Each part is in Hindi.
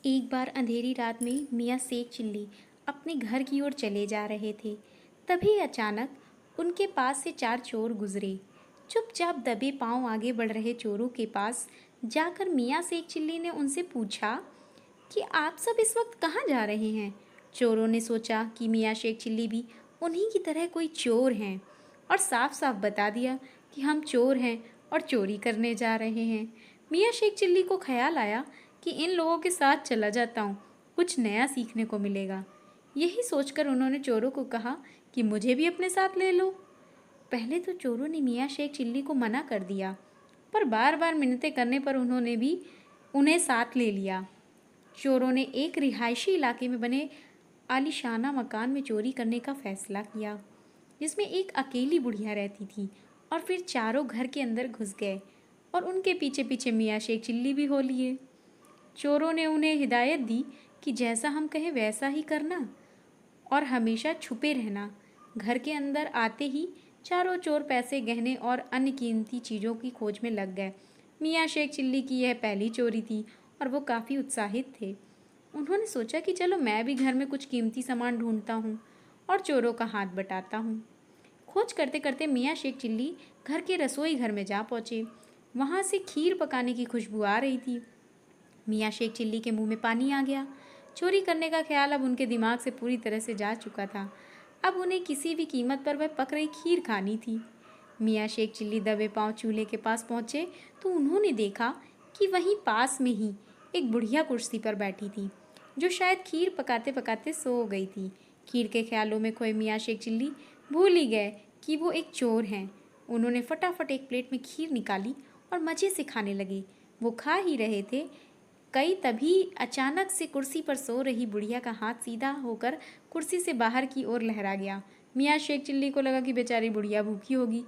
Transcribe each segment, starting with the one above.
एक बार अंधेरी रात में मियाँ शेख चिल्ली अपने घर की ओर चले जा रहे थे। तभी अचानक उनके पास से चार चोर गुजरे। चुपचाप दबे पांव आगे बढ़ रहे चोरों के पास जाकर मियाँ शेख चिल्ली ने उनसे पूछा कि आप सब इस वक्त कहाँ जा रहे हैं। चोरों ने सोचा कि मियाँ शेख चिल्ली भी उन्हीं की तरह कोई चोर हैं और साफ साफ बता दिया कि हम चोर हैं और चोरी करने जा रहे हैं। मियाँ शेख चिल्ली को ख्याल आया कि इन लोगों के साथ चला जाता हूँ, कुछ नया सीखने को मिलेगा। यही सोचकर उन्होंने चोरों को कहा कि मुझे भी अपने साथ ले लो। पहले तो चोरों ने मियाँ शेख चिल्ली को मना कर दिया, पर बार बार मिन्नतें करने पर उन्होंने भी उन्हें साथ ले लिया। चोरों ने एक रिहायशी इलाके में बने आलीशाना मकान में चोरी करने का फैसला किया, जिसमें एक अकेली बुढ़िया रहती थी। और फिर चारों घर के अंदर घुस गए और उनके पीछे पीछे मियाँ शेख चिल्ली भी हो लिए। चोरों ने उन्हें हिदायत दी कि जैसा हम कहें वैसा ही करना और हमेशा छुपे रहना। घर के अंदर आते ही चारों चोर पैसे, गहने और अन्य कीमती चीज़ों की खोज में लग गए। मियाँ शेख चिल्ली की यह पहली चोरी थी और वो काफ़ी उत्साहित थे। उन्होंने सोचा कि चलो मैं भी घर में कुछ कीमती सामान ढूंढता हूँ और चोरों का हाथ बटाता हूँ। खोज करते करते मियाँ शेख चिल्ली घर के रसोई घर में जा पहुँचे। वहाँ से खीर पकाने की खुशबू आ रही थी। मियाँ शेख चिल्ली के मुंह में पानी आ गया। चोरी करने का ख्याल अब उनके दिमाग से पूरी तरह से जा चुका था। अब उन्हें किसी भी कीमत पर वह पक रही खीर खानी थी। मियाँ शेख चिल्ली दबे पांव चूल्हे के पास पहुँचे तो उन्होंने देखा कि वहीं पास में ही एक बुढ़िया कुर्सी पर बैठी थी, जो शायद खीर पकाते पकाते सो गई थी। खीर के ख्यालों में खोए मियाँ शेख चिल्ली भूल ही गए कि वो एक चोर हैं। उन्होंने फटाफट एक प्लेट में खीर निकाली और मज़े से खाने लगे। वो खा ही रहे थे कई तभी अचानक से कुर्सी पर सो रही बुढ़िया का हाथ सीधा होकर कुर्सी से बाहर की ओर लहरा गया। मियाँ शेख चिल्ली को लगा कि बेचारी बुढ़िया भूखी होगी,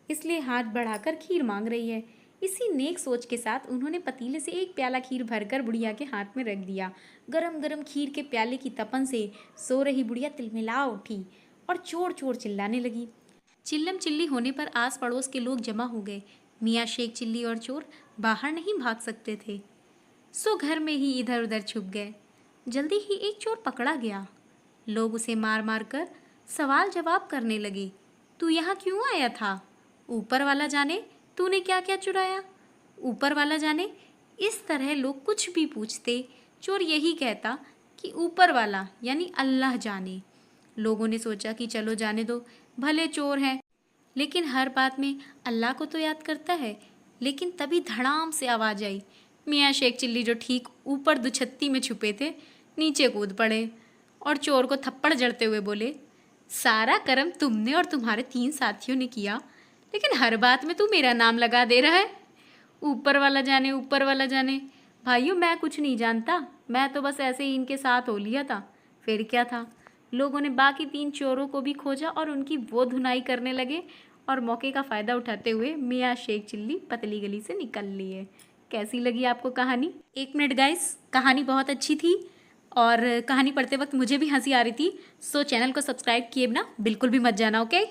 इसलिए हाथ बढ़ाकर खीर मांग रही है। इसी नेक सोच के साथ उन्होंने पतीले से एक प्याला खीर भरकर बुढ़िया के हाथ में रख दिया। गरम गरम खीर के प्याले की तपन से सो रही बुढ़िया तिलमिला उठी और चोर चोर चिल्लाने लगी। चिल्लम चिल्ली होने पर आस पड़ोस के लोग जमा हो गए। मियाँ शेख चिल्ली और चोर बाहर नहीं भाग सकते थे, सो घर में ही इधर उधर छुप गए। जल्दी ही एक चोर पकड़ा गया। लोग उसे मार मार कर सवाल जवाब करने लगे। तू यहाँ क्यों आया था? ऊपर वाला जाने तूने क्या क्या चुराया। ऊपर वाला जाने। इस तरह लोग कुछ भी पूछते, चोर यही कहता कि ऊपर वाला यानी अल्लाह जाने। लोगों ने सोचा कि चलो जाने दो, भले चोर हैं, लेकिन हर बात में अल्लाह को तो याद करता है। लेकिन तभी धड़ाम से आवाज़ आई। मियाँ शेख चिल्ली, जो ठीक ऊपर दुछत्ती में छुपे थे, नीचे कूद पड़े और चोर को थप्पड़ जड़ते हुए बोले, सारा कर्म तुमने और तुम्हारे 3 साथियों ने किया, लेकिन हर बात में तू मेरा नाम लगा दे रहा है। ऊपर वाला जाने, ऊपर वाला जाने। भाइयों, मैं कुछ नहीं जानता, मैं तो बस ऐसे ही इनके साथ हो लिया था। फिर क्या था? लोगों ने बाकी 3 चोरों को भी खोजा और उनकी वो धुनाई करने लगे और मौके का फ़ायदा उठाते हुए मियाँ शेख चिल्ली पतली गली से निकल लिए। कैसी लगी आपको कहानी? 1 मिनट गाइस, कहानी बहुत अच्छी थी और कहानी पढ़ते वक्त मुझे भी हंसी आ रही थी। सो चैनल को सब्सक्राइब किए बिना बिल्कुल भी मत जाना, ओके।